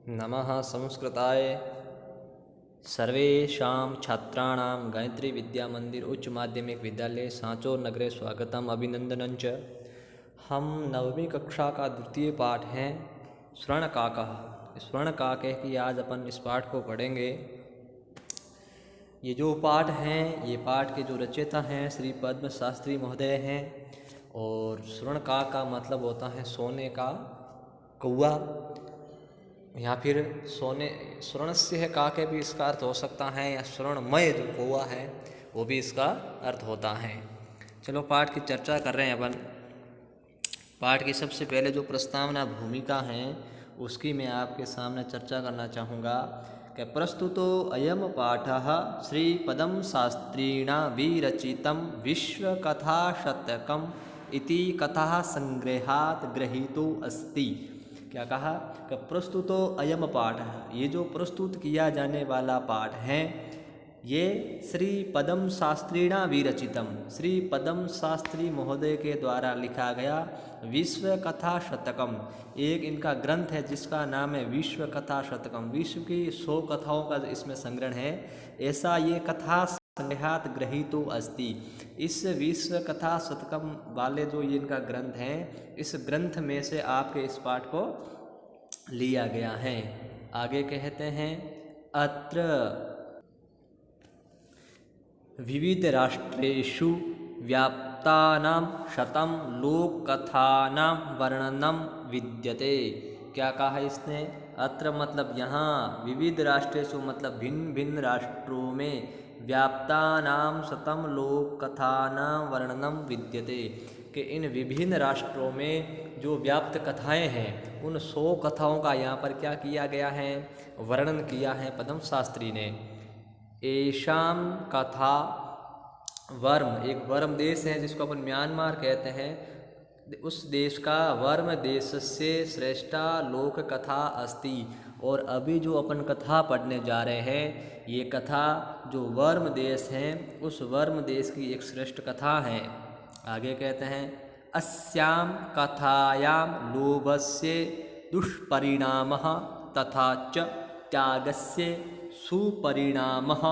नमः संस्कृताय सर्वेषां छात्राणां गायत्री विद्या मंदिर उच्च माध्यमिक विद्यालय सांचौर नगरे स्वागतम अभिनंदनं च। हम नववीं कक्षा का द्वितीय पाठ हैं स्वर्णकाकः। स्वर्णकाके की आज अपन इस पाठ को पढ़ेंगे। ये जो पाठ हैं, ये पाठ के जो रचयिता हैं श्री पद्म शास्त्री महोदय हैं। और स्वर्णकाक का मतलब होता है सोने का कौवा, या फिर सोने स्वर्णस्य है काके भी इसका अर्थ हो सकता है, या स्वर्णमय जो कौवा है वो भी इसका अर्थ होता है। चलो पाठ की चर्चा कर रहे हैं अपन। पाठ की सबसे पहले जो प्रस्तावना भूमिका है उसकी मैं आपके सामने चर्चा करना चाहूँगा कि प्रस्तुतो अयम पाठः श्री पद्म शास्त्रिणा विरचितं विश्वकथाशतकम् इति कथा संग्रहात् गृहीतो अस्ति। क्या कहा कि प्रस्तुतो अयम पाठ, ये जो प्रस्तुत किया जाने वाला पाठ है ये श्री पद्म शास्त्रिणा विरचितम, श्री पद्म शास्त्री महोदय के द्वारा लिखा गया विश्व कथा शतकम, एक इनका ग्रंथ है जिसका नाम है विश्व कथा शतकम। विश्व की 100 कथाओं का इसमें संग्रहण है, ऐसा ये कथा संग्रहात् गृहीतो अस्ति। इस विश्व कथा शतकम वाले जो ये इनका ग्रंथ है, इस ग्रंथ में से आपके इस पाठ को लिया गया है। आगे कहते हैं अत्र विविध राष्ट्रेषु व्याप्तानां शतं लोककथानां वर्णनम विद्यते। क्या कहा इसने? अत्र मतलब यहाँ, विविध राष्ट्रेषु मतलब भिन्न भिन्न राष्ट्रों में, व्याप्तानां शतं लोककथानां वर्णनम विद्यते, कि इन विभिन्न राष्ट्रों में जो व्याप्त कथाएं हैं उन 100 कथाओं का यहाँ पर क्या किया गया है? वर्णन किया है पद्म शास्त्री ने। एशाम कथा वर्म, एक वर्म देश है जिसको अपन म्यांमार कहते हैं, उस देश का वर्म देशस्य श्रेष्ठा लोक कथा अस्ति। और अभी जो अपन कथा पढ़ने जा रहे हैं, ये कथा जो वर्म देश हैं उस वर्म देश की एक श्रेष्ठ कथा है। आगे कहते हैं अस्याम कथायाम लोभस्य दुष्परिणामः तथा च त्यागस्य सुपरिणामः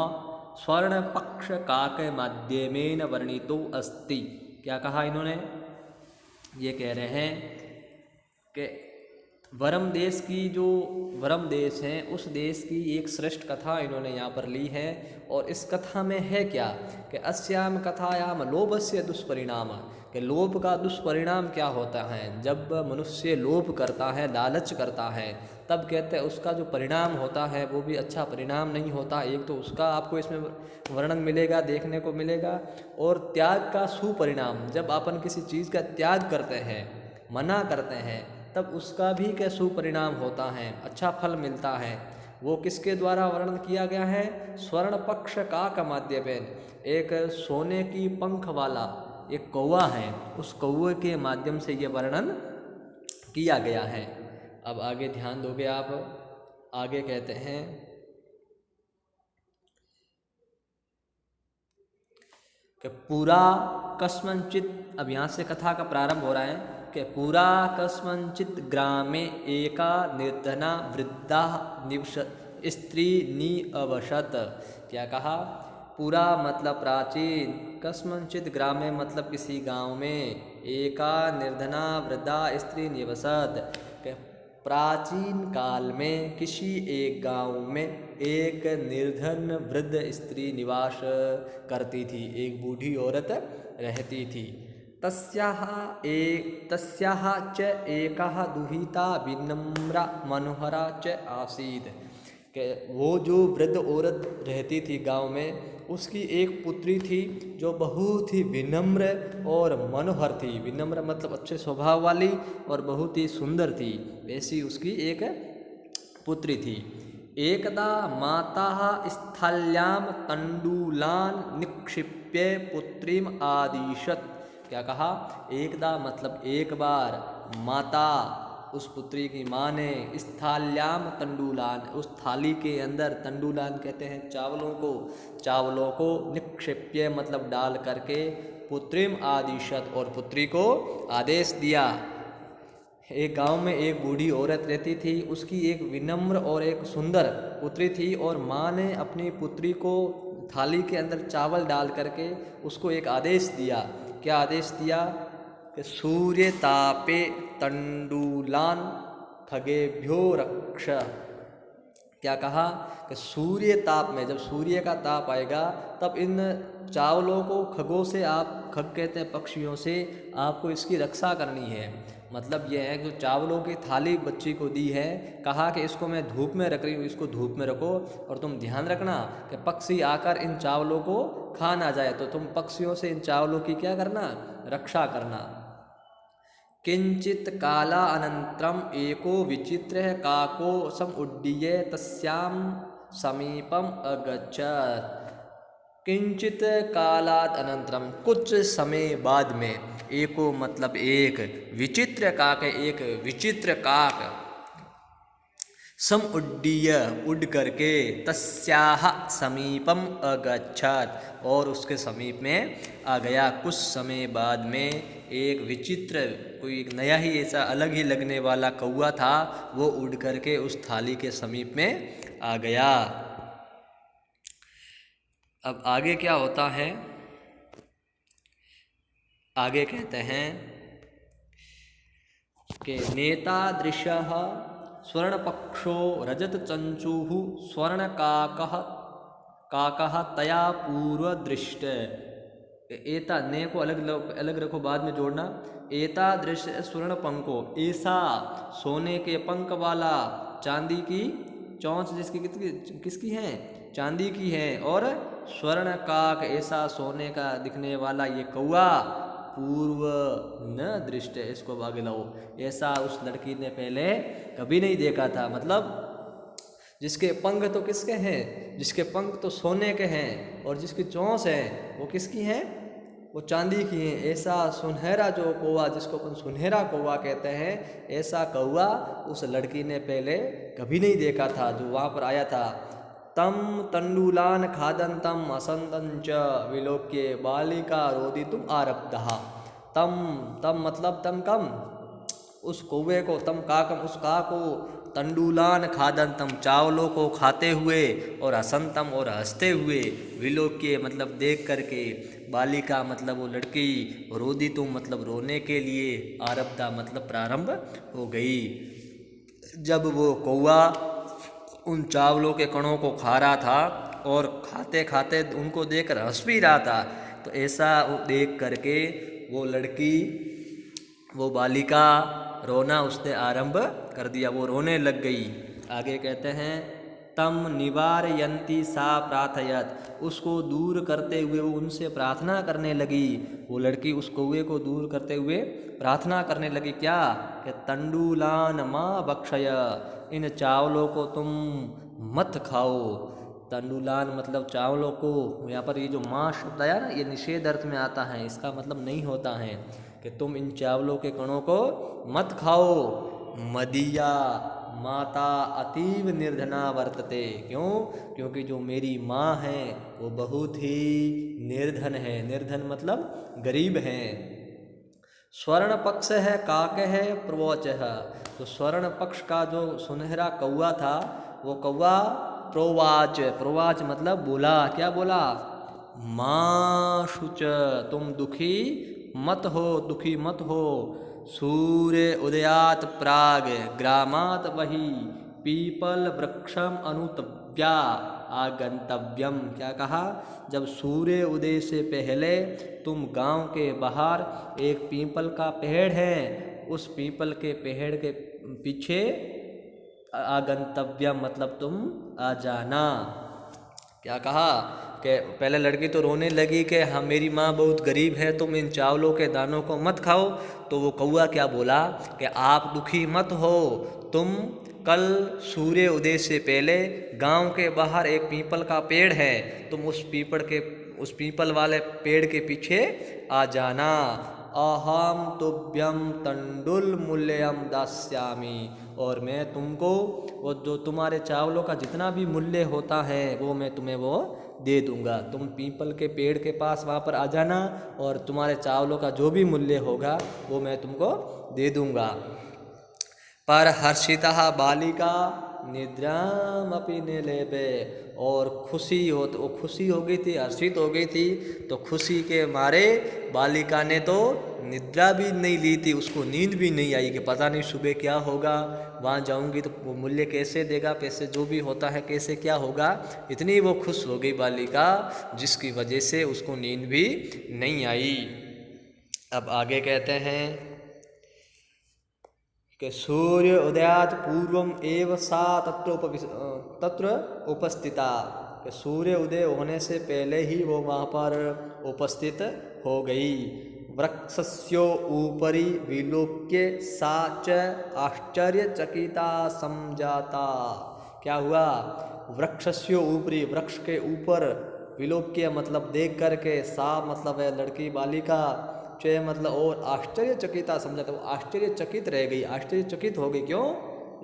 स्वर्णपक्ष काक माध्यमेन वर्णितो अस्ति। क्या कहा इन्होंने? ये कह रहे हैं कि वर्म देश की जो वर्म देश है उस देश की एक श्रेष्ठ कथा इन्होंने यहाँ पर ली है। और इस कथा में है क्या कि अस्याम कथायाम लोभस्य दुष्परिणाम, कि लोभ का दुष्परिणाम क्या होता है। जब मनुष्य लोभ करता है, लालच करता है, तब कहते हैं उसका जो परिणाम होता है वो भी अच्छा परिणाम नहीं होता। एक तो उसका आपको इसमें वर्णन मिलेगा, देखने को मिलेगा। और त्याग का सुपरिणाम, जब अपन किसी चीज़ का त्याग करते हैं, मना करते हैं, तब उसका भी क्या सुपरिणाम होता है, अच्छा फल मिलता है। वो किसके द्वारा वर्णन किया गया है? स्वर्ण पक्ष काक माध्यमेन, एक सोने की पंख वाला एक कौवा है, उस कौवे के माध्यम से ये वर्णन किया गया है। अब आगे ध्यान दोगे आप। आगे कहते हैं कि पूरा कस्मंचित, अब यहाँ से कथा का प्रारंभ हो रहा है कि पूरा कस्मंचित ग्रामे एका निर्धना वृद्धा स्त्री निअवशत। क्या कहा? पूरा मतलब प्राचीन, कस्मंचित ग्रामे मतलब किसी गांव में, एका निर्धना वृद्धा स्त्री निवसत, प्राचीन काल में किसी एक गांव में एक निर्धन वृद्ध स्त्री निवास करती थी, एक बूढ़ी औरत रहती थी। तस्याः च एकः दुहिता विनम्रा मनोहरा च आसीत्, कि वो जो वृद्ध औरत रहती थी गांव में, उसकी एक पुत्री थी जो बहुत ही विनम्र और मनोहर थी। विनम्र मतलब अच्छे स्वभाव वाली और बहुत ही सुंदर थी, ऐसी उसकी एक पुत्री थी। एकदा माता स्थाल्यां तंडुलान निक्षिप्य पुत्रीम आदिशत। क्या कहा? एकदा मतलब एक बार, माता उस पुत्री की माँ ने स्थाल्याम तंडुलान, उस थाली के अंदर, तंडुलान कहते हैं चावलों को निक्षेप्य मतलब डाल करके, पुत्रिम आदिशत और पुत्री को आदेश दिया। एक गांव में एक बूढ़ी औरत रहती थी। उसकी एक विनम्र और एक सुंदर पुत्री थी और माँ ने अपनी पुत्री को थाली के अंदर चावल डाल करके उसको एक आदेश दिया। क्या आदेश दिया? कि सूर्य तापे तंडुलान खगेभ्यो रक्ष। क्या कहा? कि सूर्य ताप में, जब सूर्य का ताप आएगा तब इन चावलों को खगों से, आप खग कहते हैं पक्षियों से, आपको इसकी रक्षा करनी है। मतलब यह है कि जो चावलों की थाली बच्ची को दी है, कहा कि इसको मैं धूप में रख रही हूँ, इसको धूप में रखो और तुम ध्यान रखना कि पक्षी आकर इन चावलों को खा ना जाए। तो तुम पक्षियों से इन चावलों की क्या करना? रक्षा करना। किंचित काला अनंतरम एको विचित्र काको समुड्डीय तस्याम समीपम अगच्छत। किंचित कालाद अनंतरम, कुछ समय बाद में, एको मतलब एक, विचित्र काक, एक विचित्र काक, समुड्डीय उड़ करके, तस्याह समीपम अगच्छत और उसके समीप में आ गया। कुछ समय बाद में एक विचित्र, कोई एक नया ही ऐसा अलग ही लगने वाला कौवा था, वो उड़ करके उस थाली के समीप में आ गया। अब आगे क्या होता है? आगे कहते हैं कि नेतादृशः स्वर्णपक्षो रजत चंचुः स्वर्णकाकः काकः तया पूर्व दृष्ट। एता ने को अलग रखो, बाद में जोड़ना। एता दृश्य स्वर्ण पंखो, ऐसा सोने के पंख वाला, चांदी की चोंच जिसकी किसकी है? चांदी की है। और स्वर्ण काक, ऐसा सोने का दिखने वाला ये कौवा, पूर्व न दृष्ट, इसको आगे लाओ, ऐसा उस लड़की ने पहले कभी नहीं देखा था। मतलब जिसके पंख तो किसके हैं? जिसके पंख तो सोने के हैं और जिसकी चोंच है वो किसकी है? वो चांदी की है। ऐसा सुनहरा जो कौवा, जिसको अपन सुनहरा कौवा कहते हैं, ऐसा कौवा उस लड़की ने पहले कभी नहीं देखा था जो वहाँ पर आया था। तम तंडुलान खादंतम असंतंच विलोक्य बालिका रोदितुम आरब्धः। तम मतलब तम कम, उस कौवे को, तम काकम उस का को, तंडुलान खादंतम चावलों को खाते हुए, और हसंतम और हंसते हुए, विलोक्य मतलब देख करके, बालिका मतलब वो लड़की, रोदितुम मतलब रोने के लिए, आरब्धा मतलब प्रारंभ हो गई। जब वो कौवा उन चावलों के कणों को खा रहा था और खाते खाते उनको देखकर हंस भी रहा था, तो ऐसा देख करके वो लड़की, वो बालिका रोना उसने आरंभ कर दिया, वो रोने लग गई। आगे कहते हैं तम निवारयंती सा प्रार्थयत, उसको दूर करते हुए वो उनसे प्रार्थना करने लगी। वो लड़की उस कौवे को दूर करते हुए प्रार्थना करने लगी। क्या? कि तंडुलान माँ बक्षय, इन चावलों को तुम मत खाओ। तंडुलान मतलब चावलों को, यहाँ पर ये जो माँ शब्द आया ना, ये निषेध अर्थ में आता है, इसका मतलब नहीं होता है कि तुम इन चावलों के कणों को मत खाओ। मदिया माता अतीव निर्धना वर्तते, क्यों? क्योंकि जो मेरी माँ है वो बहुत ही निर्धन है। निर्धन मतलब गरीब है। स्वर्ण पक्ष है काक है प्रवोच है, तो स्वर्ण पक्ष का जो सुनहरा कौवा था, वो कौवा प्रोवाच, प्रोवाच मतलब बोला। क्या बोला? माँ शुच, तुम दुखी मत हो, दुखी मत हो। सूर्य उदयात प्राग ग्रामात वही पीपल वृक्षम अनुतव्या आगंतव्यम। क्या कहा? जब सूर्य उदय से पहले तुम गांव के बाहर एक पीपल का पेड़ है, उस पीपल के पेड़ के पीछे आगंतव्यम मतलब तुम आ जाना। क्या कहा? कि पहले लड़की तो रोने लगी कि हाँ मेरी माँ बहुत गरीब है, तुम इन चावलों के दानों को मत खाओ। तो वो कौवा क्या बोला कि आप दुखी मत हो, तुम कल सूर्य उदय से पहले गांव के बाहर एक पीपल का पेड़ है, तुम उस पीपल वाले पेड़ के पीछे आ जाना। अहम तुभ्यम तंडुल मूल्यम दास्यामी, और मैं तुमको वो जो तुम्हारे चावलों का जितना भी मूल्य होता है वो मैं तुम्हें वो दे दूंगा। तुम पीपल के पेड़ के पास वहाँ पर आ जाना और तुम्हारे चावलों का जो भी मूल्य होगा वो मैं तुमको दे दूंगा। पर हर्षिता बालिका निद्रामपि निलेपे, और खुशी हो गई थी, हर्षित हो गई थी, तो खुशी के मारे बालिका ने तो निद्रा भी नहीं ली थी, उसको नींद भी नहीं आई कि पता नहीं सुबह क्या होगा, वहाँ जाऊंगी तो वो मूल्य कैसे देगा, पैसे जो भी होता है कैसे क्या होगा। इतनी वो खुश हो गई बालिका, जिसकी वजह से उसको नींद भी नहीं आई। अब आगे कहते हैं कि सूर्य उदयात पूर्वम एव सा तत्र उपस्थिता, कि सूर्य उदय होने से पहले ही वो वहाँ पर उपस्थित हो गई। वृक्षस्यो ऊपरी विलोक्य सा च आश्चर्यचकिता समझाता। क्या हुआ? वृक्षस्यो ऊपरी, वृक्ष के ऊपर, विलोक्य मतलब देख करके, सा मतलब है लड़की बालिका, च मतलब और आश्चर्यचकिता समझा, तो आश्चर्यचकित रह गई, आश्चर्यचकित हो गई। क्यों?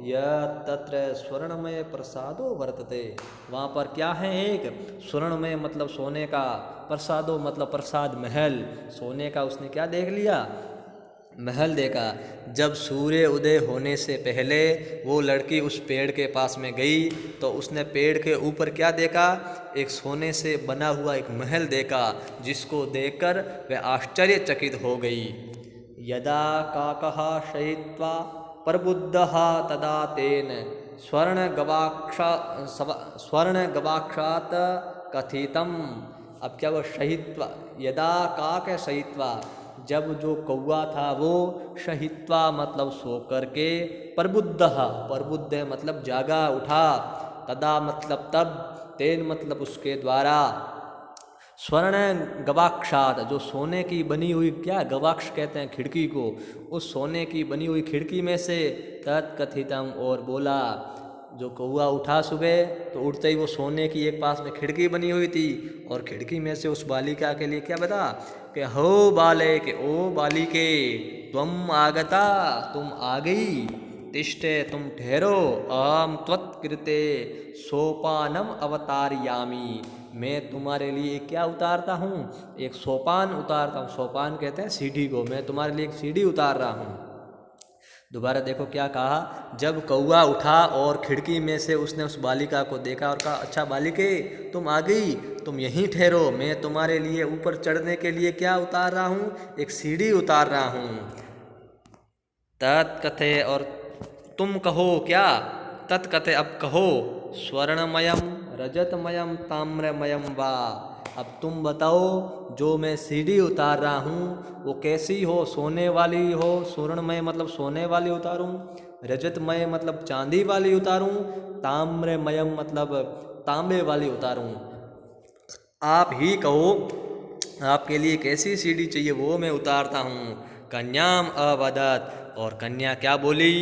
यह तत्र स्वर्णमय प्रसादो वर्तते, वहाँ पर क्या है? एक स्वर्णमय मतलब सोने का, प्रसादो मतलब प्रसाद, महल, सोने का उसने क्या देख लिया? महल देखा। जब सूर्य उदय होने से पहले वो लड़की उस पेड़ के पास में गई तो उसने पेड़ के ऊपर क्या देखा? एक सोने से बना हुआ एक महल देखा, जिसको देखकर वह आश्चर्यचकित हो गई। यदा काकः शयित्वा प्रबुद्धः तदा तेन स्वर्णगवाक्षात् कथितम्। अब क्या वो शयित्वा, यदा काक शयित्वा, जब जो कौवा था वो शयित्वा मतलब सो करके, प्रबुद्ध मतलब जागा उठा, तदा मतलब तब, तेन मतलब उसके द्वारा, स्वर्ण गवाक्षात जो सोने की बनी हुई, क्या गवाक्ष कहते हैं खिड़की को, उस सोने की बनी हुई खिड़की में से तत्कथितम और बोला। जो कौआ उठा सुबह तो उठते ही वो सोने की एक पास में खिड़की बनी हुई थी और खिड़की में से उस बालिका के लिए क्या बता कि हो बाले के ओ बालिके त्वम आगता तुम आ गई, तिष्ठे तुम ठहरो, अहम त्वत्कृते सोपानम अवतारयामी, मैं तुम्हारे लिए क्या उतारता हूँ, एक सोपान उतारता हूँ। सोपान कहते हैं सीढ़ी को, मैं तुम्हारे लिए एक सीढ़ी उतार रहा हूँ। दोबारा देखो क्या कहा, जब कौआ उठा और खिड़की में से उसने उस बालिका को देखा और कहा अच्छा बालिके तुम आ गई, तुम यहीं ठहरो, मैं तुम्हारे लिए ऊपर चढ़ने के लिए क्या उतार रहा हूँ, एक सीढ़ी उतार रहा हूँ। तत्कथे और तुम कहो क्या, तत्कथे अब कहो, स्वर्णमयम रजतमयम ताम्रमयम वा, अब तुम बताओ जो मैं सीढ़ी उतार रहा हूँ वो कैसी हो, सोने वाली हो, स्वर्णमय मतलब सोने वाली उतारूँ, रजतमय मतलब चांदी वाली उतारूँ, ताम्रमयम मतलब तांबे वाली उतारूँ, आप ही कहो आपके लिए कैसी सीढ़ी चाहिए वो मैं उतारता हूँ। कन्याम अवदत, और कन्या क्या बोली,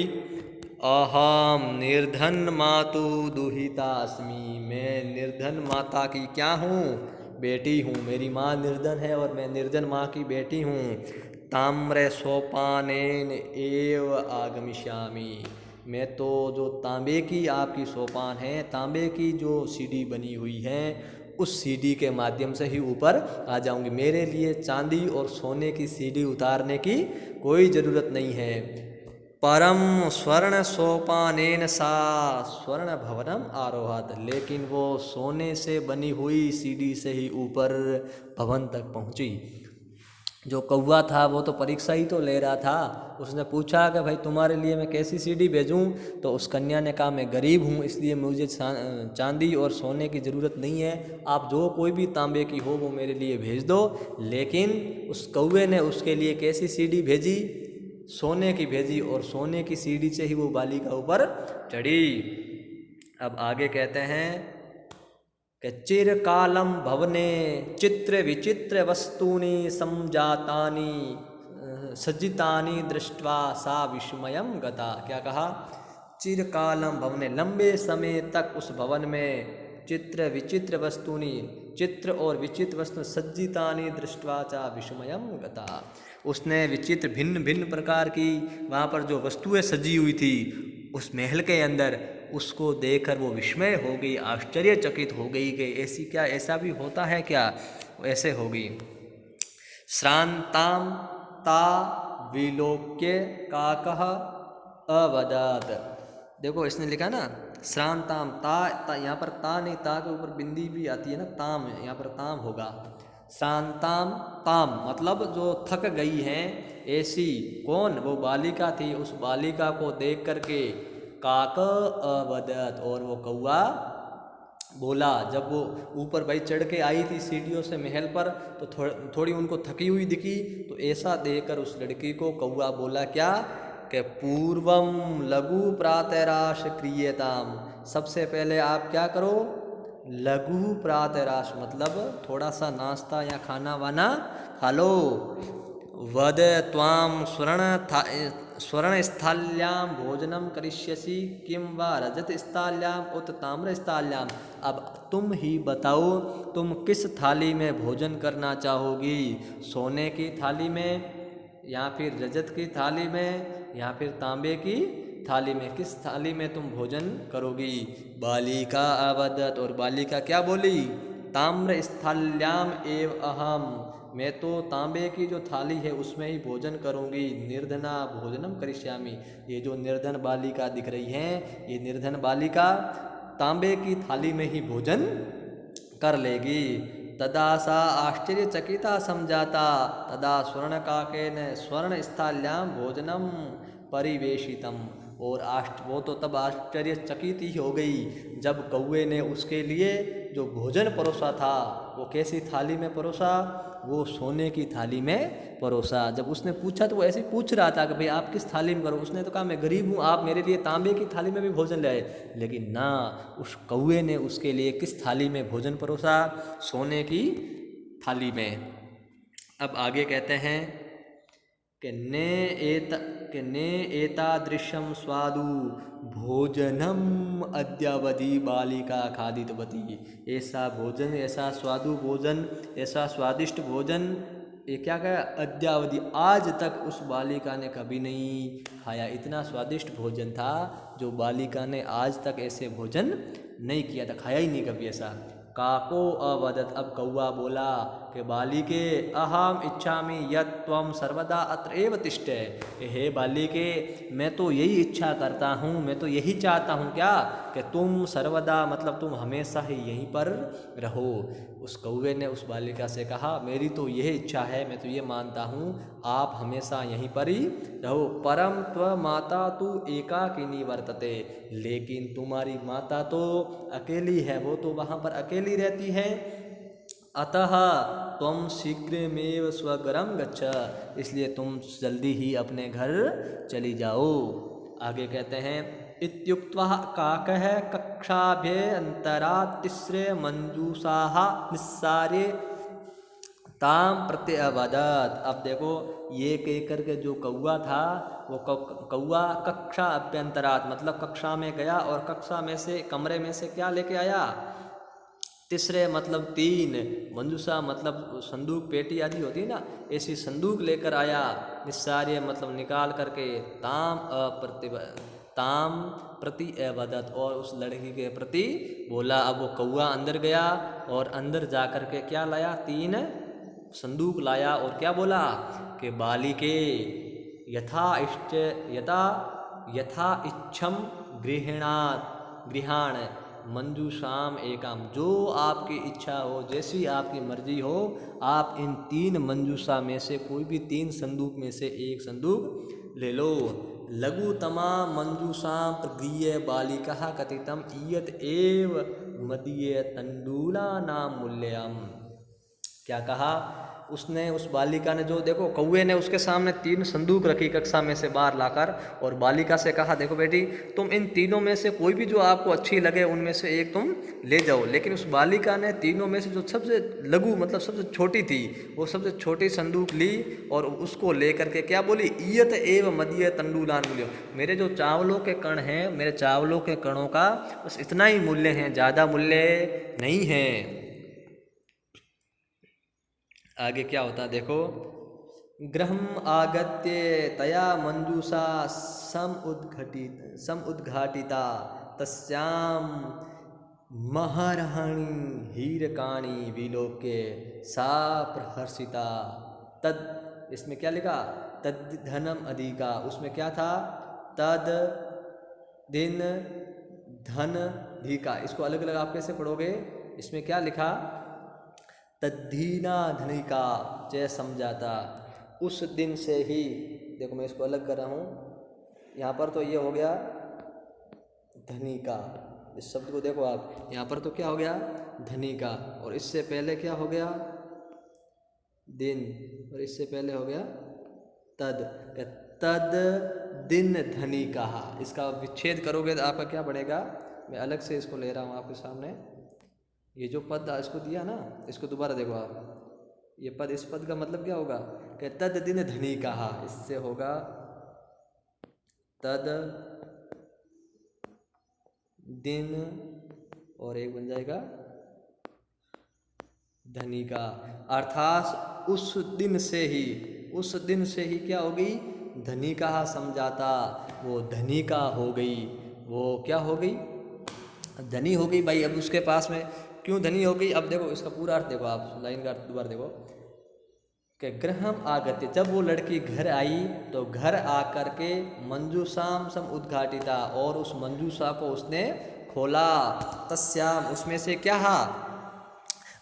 अहम निर्धन मातु दुहितास्मि, मैं निर्धन माता की क्या हूँ, बेटी हूँ, मेरी माँ निर्धन है और मैं निर्धन माँ की बेटी हूँ। ताम्र सोपानेन एव आगमिष्यामि, मैं तो जो तांबे की आपकी सोपान है, तांबे की जो सीढ़ी बनी हुई है उस सीढ़ी के माध्यम से ही ऊपर आ जाऊंगी, मेरे लिए चांदी और सोने की सीढ़ी उतारने की कोई ज़रूरत नहीं है। परम स्वर्ण सोपानेन सा स्वर्ण भवनम आरोहत, लेकिन वो सोने से बनी हुई सीढ़ी से ही ऊपर भवन तक पहुंची। जो कौवा था वो तो परीक्षा ही तो ले रहा था, उसने पूछा कि भाई तुम्हारे लिए मैं कैसी सीढ़ी भेजूं, तो उस कन्या ने कहा मैं गरीब हूं इसलिए मुझे चांदी और सोने की ज़रूरत नहीं है, आप जो कोई भी तांबे की हो वो मेरे लिए भेज दो। लेकिन उस कौवे ने उसके लिए कैसी सीढ़ी भेजी, सोने की भेजी, और सोने की सीढ़ी से ही वो बालिका ऊपर चढ़ी। अब आगे कहते हैं कि चिरकालम भवने चित्र विचित्र वस्तूनि समजातानि सज्जितानि दृष्ट्वा सा विस्मयम गता। क्या कहा, चिरकालम भवने, लंबे समय तक उस भवन में, चित्र विचित्र वस्तूनि, चित्र और विचित्र वस्तु, सज्जितानि दृष्ट्वा चा विस्मयम गता, उसने विचित्र भिन्न भिन्न प्रकार की वहाँ पर जो वस्तुएं सजी हुई थी उस महल के अंदर, उसको देखकर वो विस्मय हो गई, आश्चर्यचकित हो गई कि ऐसी क्या, ऐसा भी होता है क्या, ऐसे हो गई। श्रांताम ता विलोक्य काकः अवदत। देखो इसने लिखा ना श्रांताम, ता यहाँ पर ता नहीं, ता के ऊपर बिंदी भी आती है ना, ताम, यहाँ पर ताम होगा। श्रांताम ताम मतलब जो थक गई हैं ऐसी, कौन, वो बालिका थी, उस बालिका को देख करके काक अवदत, और वो कौआ बोला। जब वो ऊपर भाई चढ़ के आई थी सीढ़ियों से महल पर, तो थोड़ी उनको थकी हुई दिखी, तो ऐसा देखकर उस लड़की को कौआ बोला क्या, कि पूर्वम लघु प्रातराश क्रियताम, सबसे पहले आप क्या करो, लघु प्रातराश मतलब थोड़ा सा नाश्ता या खाना वाना खा लो। वद त्वाम स्वर्ण स्थाल्याम भोजनम करिष्यसि किं वा रजत स्थाल्याम उत ताम्र स्थाल्याम, अब तुम ही बताओ तुम किस थाली में भोजन करना चाहोगी, सोने की थाली में या फिर रजत की थाली में या फिर तांबे की थाली में, किस थाली में तुम भोजन करोगी। बालिका अवदत, और बालिका क्या बोली, ताम्र स्थाल्याम एव अहम, मैं तो तांबे की जो थाली है उसमें ही भोजन करूंगी। निर्धना भोजनम करिष्यामि, ये जो निर्धन बालिका दिख रही है, ये निर्धन बालिका तांबे की थाली में ही भोजन कर लेगी। तदा सा आश्चर्यचकिता समझाता, तदा स्वर्ण काकेन स्वर्ण स्थाल्याम भोजनम परिवेशितम, और वो तो तब आश्चर्यचकित ही हो गई जब कौवे ने उसके लिए जो भोजन परोसा था, वो कैसी थाली में परोसा, वो सोने की थाली में परोसा। जब उसने पूछा तो वो ऐसे पूछ रहा था कि भाई आप किस थाली में करो, उसने तो कहा मैं गरीब हूँ, आप मेरे लिए तांबे की थाली में भी भोजन ले आए, लेकिन ना, उस कौवे ने उसके लिए किस थाली में भोजन परोसा, सोने की थाली में। अब आगे कहते हैं कि ने एतादृशम स्वादु भोजनम अद्यावधि बालिका खादितवती, ऐसा भोजन, ऐसा स्वादु भोजन, ऐसा स्वादिष्ट भोजन, ये क्या कहा, अद्यावधि आज तक उस बालिका ने कभी नहीं खाया। इतना स्वादिष्ट भोजन था जो बालिका ने आज तक ऐसे भोजन नहीं किया था, खाया ही नहीं कभी ऐसा। काको अवदत, अब कौआ बोला कि बालिके अहम इच्छामि यत् त्वं सर्वदा अत्र एव तिष्ठ, हे बालिके मैं तो यही इच्छा करता हूँ, मैं तो यही चाहता हूँ क्या, कि तुम सर्वदा मतलब तुम हमेशा ही यहीं पर रहो। उस कौवे ने उस बालिका से कहा मेरी तो यह इच्छा है, मैं तो ये मानता हूँ आप हमेशा यहीं पर ही रहो। परम त्व माता तु एकाकिनी वर्तते, लेकिन तुम्हारी माता तो अकेली है, वो तो वहाँ पर अकेली रहती है। अतः तुम शीघ्रमेव स्वगरम गच्छ, इसलिए तुम जल्दी ही अपने घर चली जाओ। आगे कहते हैं इत्युक्त्वा काकः कक्षाभ्यन्तरात् तिस्रे मंजूषाः निस्सारे ताम प्रत्यवदत। अब देखो ये कह करके जो कौआ था, वो कौआ कक्षा अभ्यंतरात मतलब कक्षा में गया, और कक्षा में से कमरे में से क्या लेके आया, तीसरे मतलब 3, मंजूषा मतलब संदूक पेटी आदि होती है ना, ऐसी संदूक लेकर आया। निस्सार्य मतलब निकाल करके, ताम प्रति अवदत, और उस लड़की के प्रति बोला। अब वो कौआ अंदर गया और अंदर जा कर के क्या लाया, 3 संदूक लाया, और क्या बोला कि बालिके यथा इच्छम गृहाण मंजूषाम एकाम, जो आपकी इच्छा हो, जैसी आपकी मर्जी हो, आप इन 3 मंजूषा में से कोई भी 3 संदूक में से एक संदूक ले लो। लघुतमा मंजूषाम प्रगृह्य बालिका कथितम इयत एव मदीय तंडूला नाम मूल्यम। क्या कहा उसने, उस बालिका ने, जो देखो कौवे ने उसके सामने 3 संदूक रखी कक्षा में से बाहर लाकर, और बालिका से कहा देखो बेटी तुम इन तीनों में से कोई भी जो आपको अच्छी लगे उनमें से एक तुम ले जाओ। लेकिन उस बालिका ने तीनों में से जो सबसे लघु मतलब सबसे छोटी थी, वो सबसे छोटी संदूक ली और उसको ले करके क्या बोली, इयत एव मदीय तंडुलान मूल्य, मेरे जो चावलों के कण हैं, मेरे चावलों के कणों का बस इतना ही मूल्य है, ज़्यादा मूल्य नहीं है। आगे क्या होता है देखो, गृहम आगत्य तया मंजूषा समुद्घाटिता तस्याम महारहाणी हीरकाणी विलोक्य सा प्रहर्षिता। तद, इसमें क्या लिखा, तद धनम अधिका, उसमें क्या था, तद दिन धन धिका। इसको अलग अलग आप कैसे पढ़ोगे? इसमें क्या लिखा? तद्धीना धनिका जय समझाता, उस दिन से ही। देखो मैं इसको अलग कर रहा हूँ। यहाँ पर तो ये हो गया धनिका, इस शब्द को देखो आप, यहाँ पर तो क्या हो गया? धनिका। और इससे पहले क्या हो गया? दिन। और इससे पहले हो गया तद। तद दिन धनिका। इसका विच्छेद करोगे तो आपका क्या बढ़ेगा? मैं अलग से इसको ले रहा हूँ आपके सामने। ये जो पद इसको दिया ना, इसको दोबारा देखो आप। ये पद, इस पद का मतलब क्या होगा? कि तद दिन धनिका। इससे होगा तद दिन, और एक बन जाएगा धनिका। अर्थात उस दिन से ही, उस दिन से ही क्या हो गई? धनिका समझाता, वो धनिका हो गई। वो क्या हो गई? धनी हो गई भाई। अब उसके पास में क्यों धनी हो गई? अब देखो इसका पूरा अर्थ देखो आप, लाइन का अर्थ दोबारा देखो कि गृहम आगत्य, जब वो लड़की घर आई तो घर आकर के मंजूषाम सम उद्घाटिता, और उस मंजूषा को उसने खोला। तस्याम, उसमें से क्या?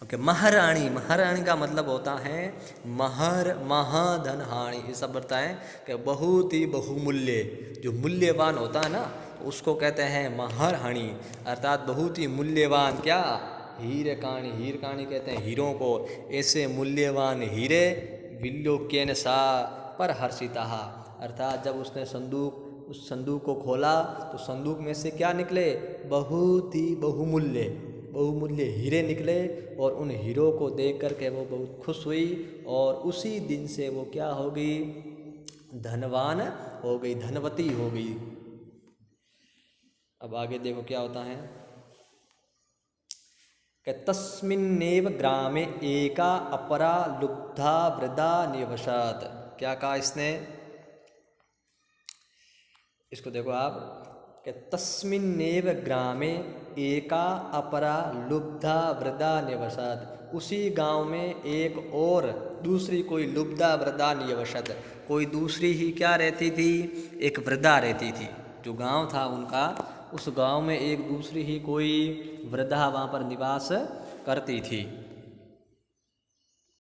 ओके, महारानी। महारानी का मतलब होता है महर, महाधनहानी। ये सब बताएं कि बहुत ही बहुमूल्य, जो मूल्यवान होता है ना, उसको कहते हैं महरहानी, अर्थात बहुत ही मूल्यवान। क्या? हीरे काणी। हीर काणी कहते हैं हीरों को। ऐसे मूल्यवान हीरे विलोक्यन सा पर हर्षिता, अर्थात जब उसने संदूक, उस संदूक को खोला तो संदूक में से क्या निकले? बहुत ही बहुमूल्य, बहुमूल्य हीरे निकले। और उन हीरों को देख करके वो बहुत खुश हुई, और उसी दिन से वो क्या हो गई? धनवान हो गई, धनवती हो गई। अब आगे देखो क्या होता है कि तस्मिन्नेव ग्रामे एका अपरा लुब्धा वृदा निवसत। क्या कहा इसने? इसको देखो आप कि तस्मिन्नेव ग्रामे एका अपरा लुब्धा वृदा निवसत, उसी गांव में एक और दूसरी कोई लुब्धा वृदा निवसत, कोई दूसरी ही क्या रहती थी? एक वृद्धा रहती थी। जो गांव था उनका, उस गांव में एक दूसरी ही कोई वृद्धा वहाँ पर निवास करती थी।